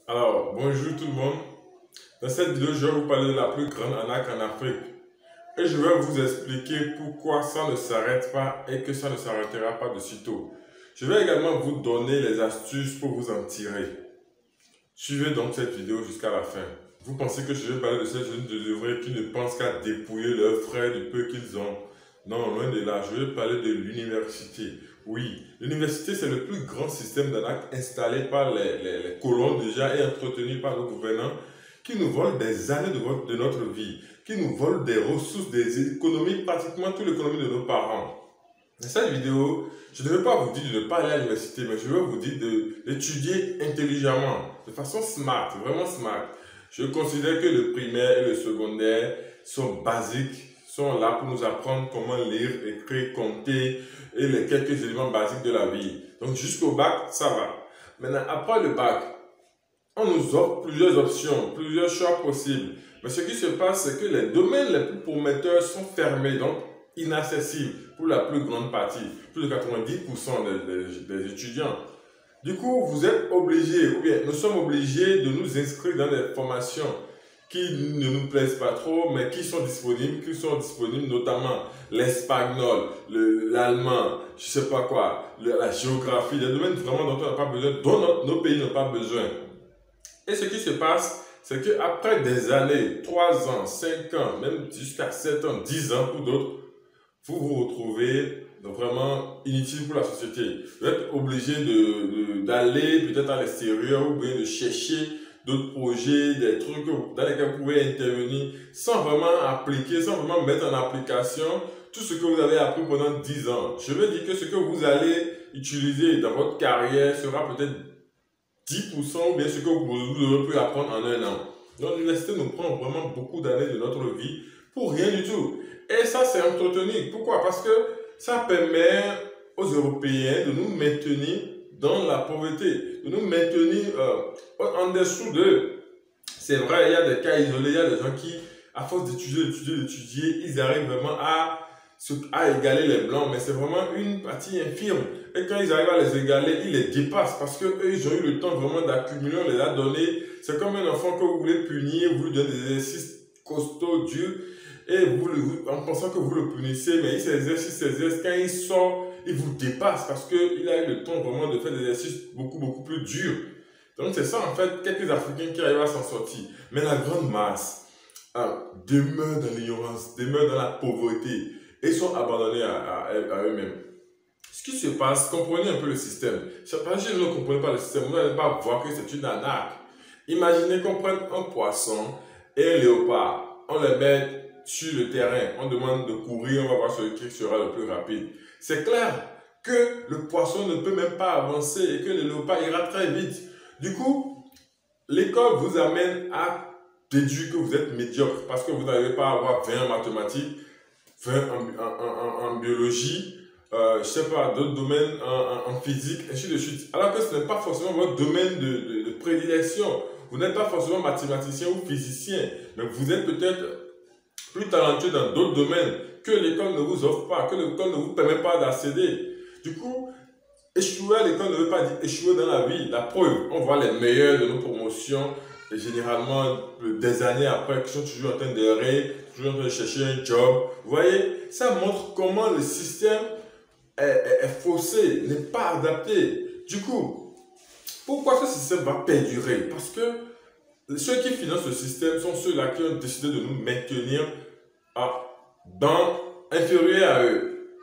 Alors, bonjour tout le monde. Dans cette vidéo, je vais vous parler de la plus grande arnaque en Afrique. Et je vais vous expliquer pourquoi ça ne s'arrête pas et que ça ne s'arrêtera pas de sitôt. Je vais également vous donner les astuces pour vous en tirer. Suivez donc cette vidéo jusqu'à la fin. Vous pensez que je vais parler de ces jeunes désœuvrés qui ne pensent qu'à dépouiller leurs frères du peu qu'ils ont? Non, loin de là, je vais parler de l'université. Oui, l'université, c'est le plus grand système d'arnaque installé par les colons déjà et entretenu par nos gouvernants qui nous volent des années de notre vie, qui nous volent des ressources, des économies, pratiquement toute l'économie de nos parents. Dans cette vidéo, je ne vais pas vous dire de ne pas aller à l'université, mais je vais vous dire d'étudier intelligemment, de façon smart, vraiment smart. Je considère que le primaire et le secondaire sont basiques, sont là pour nous apprendre comment lire, écrire, compter et les quelques éléments basiques de la vie. Donc jusqu'au bac, ça va. Maintenant, après le bac, on nous offre plusieurs options, plusieurs choix possibles. Mais ce qui se passe, c'est que les domaines les plus prometteurs sont fermés, donc inaccessibles pour la plus grande partie, plus de 90% des étudiants. Du coup, vous êtes obligés, ou bien nous sommes obligés de nous inscrire dans des formations qui ne nous plaisent pas trop, mais qui sont disponibles notamment l'espagnol, l'allemand, je sais pas quoi, la géographie, des domaines vraiment dont on n'a pas besoin, dont nos pays n'ont pas besoin. Et ce qui se passe, c'est qu'après des années, 3 ans, 5 ans, même jusqu'à 7 ans, 10 ans pour d'autres, vous vous retrouvez vraiment inutile pour la société. Vous êtes obligé d'aller peut-être à l'extérieur ou bien de chercher d'autres projets, des trucs dans lesquels vous pouvez intervenir sans vraiment appliquer, sans vraiment mettre en application tout ce que vous avez appris pendant 10 ans. Je veux dire que ce que vous allez utiliser dans votre carrière sera peut-être 10% ou bien ce que vous aurez pu apprendre en un an. Donc l'université nous prend vraiment beaucoup d'années de notre vie pour rien du tout. Et ça, c'est entretenu. Pourquoi? Parce que ça permet aux Européens de nous maintenir dans la pauvreté, de nous maintenir en dessous d'eux. C'est vrai, il y a des cas isolés, il y a des gens qui, à force d'étudier, ils arrivent vraiment à égaler les blancs, mais c'est vraiment une partie infime. Et quand ils arrivent à les égaler, ils les dépassent parce qu'eux, ils ont eu le temps vraiment d'accumuler, on les a donnés. C'est comme un enfant que vous voulez punir, vous lui donnez des exercices costauds, durs, et en pensant que vous le punissez, mais il s'exerce, quand il sort, il vous dépasse parce qu'il a eu le temps vraiment de faire des exercices beaucoup plus durs. Donc c'est ça en fait, quelques Africains qui arrivent à s'en sortir. Mais la grande masse demeure dans l'ignorance, demeure dans la pauvreté et sont abandonnés à eux-mêmes. Ce qui se passe, comprenez un peu le système. Si vous ne comprenez pas le système, vous n'allez pas voir que c'est une arnaque. Imaginez qu'on prenne un poisson et un léopard, on les met sur le terrain, on demande de courir, on va voir celui qui sera le plus rapide. C'est clair que le poisson ne peut même pas avancer et que le léopard ira très vite. Du coup, l'école vous amène à déduire que vous êtes médiocre parce que vous n'arrivez pas à avoir 20 en mathématiques, 20 en biologie, je sais pas, d'autres domaines en physique, ainsi de suite. Alors que ce n'est pas forcément votre domaine de prédilection. Vous n'êtes pas forcément mathématicien ou physicien, mais vous êtes peut-être plus talentueux dans d'autres domaines que l'école ne vous offre pas, que l'école ne vous permet pas d'accéder. Du coup, échouer à l'école ne veut pas dire échouer dans la vie. La preuve, on voit les meilleurs de nos promotions, et généralement des années après, qui sont toujours en train d'errer, toujours en train de chercher un job. Vous voyez, ça montre comment le système est faussé, n'est pas adapté. Du coup, pourquoi ce système va perdurer? Parce que ceux qui financent le système sont ceux-là qui ont décidé de nous maintenir inférieurs à eux.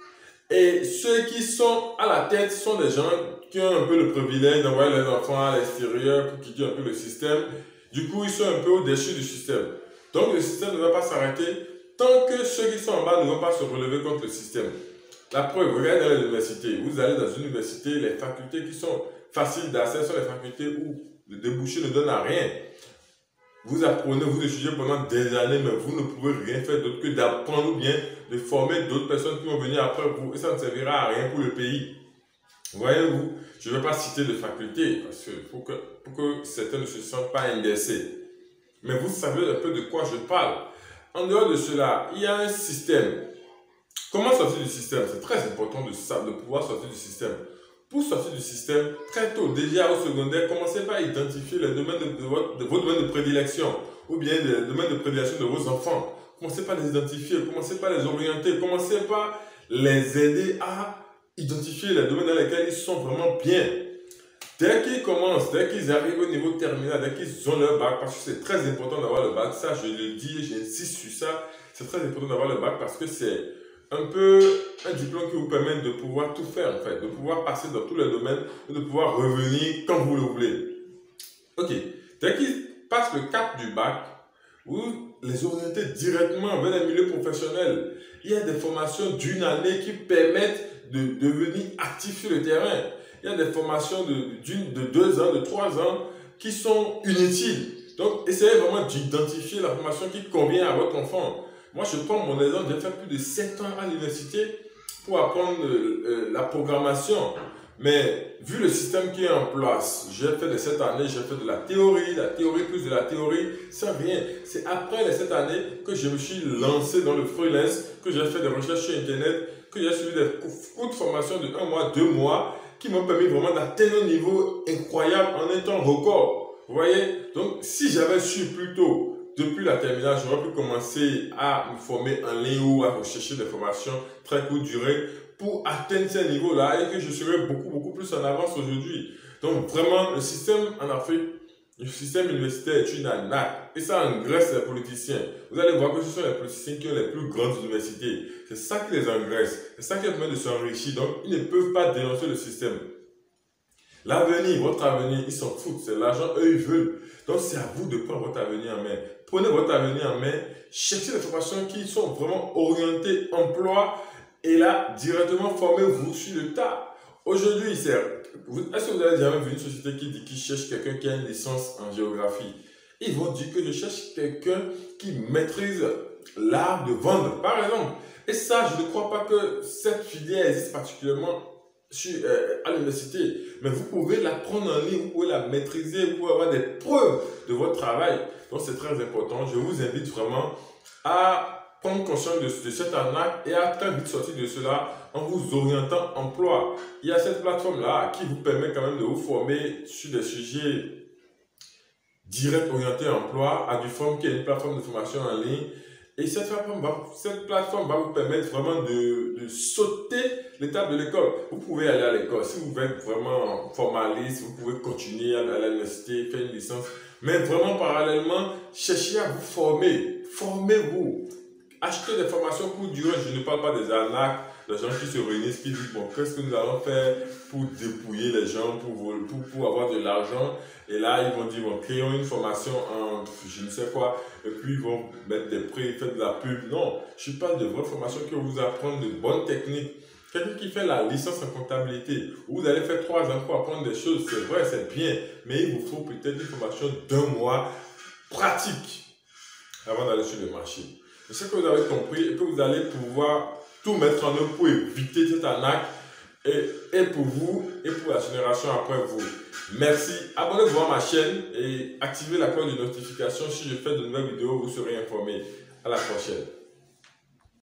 Et ceux qui sont à la tête sont des gens qui ont un peu le privilège d'envoyer leurs enfants à l'extérieur pour quitter un peu le système. Du coup, ils sont un peu au-dessus du système. Donc, le système ne va pas s'arrêter tant que ceux qui sont en bas ne vont pas se relever contre le système. La preuve, regardez dans l'université. Vous allez dans une université, les facultés qui sont faciles d'accès sont les facultés où le débouché ne donne à rien. Vous apprenez, vous étudiez pendant des années, mais vous ne pouvez rien faire d'autre que d'apprendre ou bien de former d'autres personnes qui vont venir après vous. Et ça ne servira à rien pour le pays. Voyez-vous, je ne vais pas citer de facultés, parce que pour que certains ne se sentent pas indexés. Mais vous savez un peu de quoi je parle. En dehors de cela, il y a un système. Comment sortir du système? C'est très important de pouvoir sortir du système. Pour sortir du système, très tôt, déjà au secondaire, commencez par identifier les domaines de vos domaines de prédilection ou bien les domaines de prédilection de vos enfants. Commencez par les identifier, commencez par les orienter, commencez par les aider à identifier les domaines dans lesquels ils sont vraiment bien. Dès qu'ils commencent, dès qu'ils arrivent au niveau terminal, dès qu'ils ont leur bac, parce que c'est très important d'avoir le bac, ça je le dis, j'insiste sur ça, c'est très important d'avoir le bac parce que c'est un peu un diplôme qui vous permet de pouvoir tout faire en fait, de pouvoir passer dans tous les domaines et de pouvoir revenir quand vous le voulez. Ok, dès qu'ils passent le cap du bac, vous les orientez directement vers les milieux professionnels. Il y a des formations d'une année qui permettent de devenir actifs sur le terrain. Il y a des formations de 2 ans, de 3 ans qui sont inutiles. Donc, essayez vraiment d'identifier la formation qui convient à votre enfant. Moi, je prends mon exemple, j'ai fait plus de 7 ans à l'université pour apprendre la programmation. Mais vu le système qui est en place, j'ai fait de cette année, j'ai fait de la théorie plus de la théorie, c'est rien. C'est après les 7 années que je me suis lancé dans le freelance, que j'ai fait des recherches sur Internet, que j'ai suivi des cours de formation de 1 mois, 2 mois, qui m'ont permis vraiment d'atteindre un niveau incroyable en un temps record. Vous voyez? Donc, si j'avais su plus tôt, depuis la terminale, j'aurais pu commencer à me former en ligne ou à rechercher des formations très courte durée pour atteindre ces niveaux-là et que je serais beaucoup plus en avance aujourd'hui. Donc vraiment, le système en Afrique, le système universitaire est une arnaque et ça engraisse les politiciens. Vous allez voir que ce sont les politiciens qui ont les plus grandes universités. C'est ça qui les engraisse, c'est ça qui les permet de s'enrichir. Donc ils ne peuvent pas dénoncer le système. L'avenir, votre avenir, ils s'en foutent, c'est l'argent, eux ils veulent. Donc c'est à vous de prendre votre avenir en main. Prenez votre avenir en main, cherchez des formations qui sont vraiment orientées emploi et là, directement formez-vous sur le tas. Aujourd'hui, est-ce que vous avez jamais vu une société qui dit qu'il cherche quelqu'un qui a une licence en géographie? Ils vont dire que je cherche quelqu'un qui maîtrise l'art de vendre, par exemple. Et ça, je ne crois pas que cette filière existe particulièrement à l'université, mais vous pouvez l'apprendre en ligne, vous pouvez la maîtriser, vous pouvez avoir des preuves de votre travail. Donc c'est très important. Je vous invite vraiment à prendre conscience de cette arnaque et à très vite sortir de cela en vous orientant emploi. Il y a cette plateforme-là qui vous permet quand même de vous former sur des sujets directs orientés emploi, Aduform qui est une plateforme de formation en ligne. Et cette plateforme va vous permettre vraiment de sauter l'étape de l'école. Vous pouvez aller à l'école. Si vous êtes vraiment formaliste, vous pouvez continuer à l'université, faire une licence. Mais vraiment, parallèlement, cherchez à vous former. Formez-vous. Achetez des formations pour durer. Je ne parle pas des arnaques, des gens qui se réunissent, qui disent, bon, qu'est-ce que nous allons faire pour dépouiller les gens, pour avoir de l'argent. Et là, ils vont dire, bon, créons une formation en je ne sais quoi. Et puis, ils vont mettre des prix, faire de la pub. Non, je parle de vraies formations qui vont vous apprendre de bonnes techniques. Quelqu'un qui fait la licence en comptabilité, où vous allez faire 3 ans pour apprendre des choses, c'est vrai, c'est bien. Mais il vous faut peut-être une formation d'1 mois pratique avant d'aller sur le marché. Je sais que vous avez compris et que vous allez pouvoir tout mettre en œuvre pour éviter cette arnaque et pour vous et pour la génération après vous. Merci. Abonnez-vous à ma chaîne et activez la cloche de notification. Si je fais de nouvelles vidéos, vous serez informé. À la prochaine.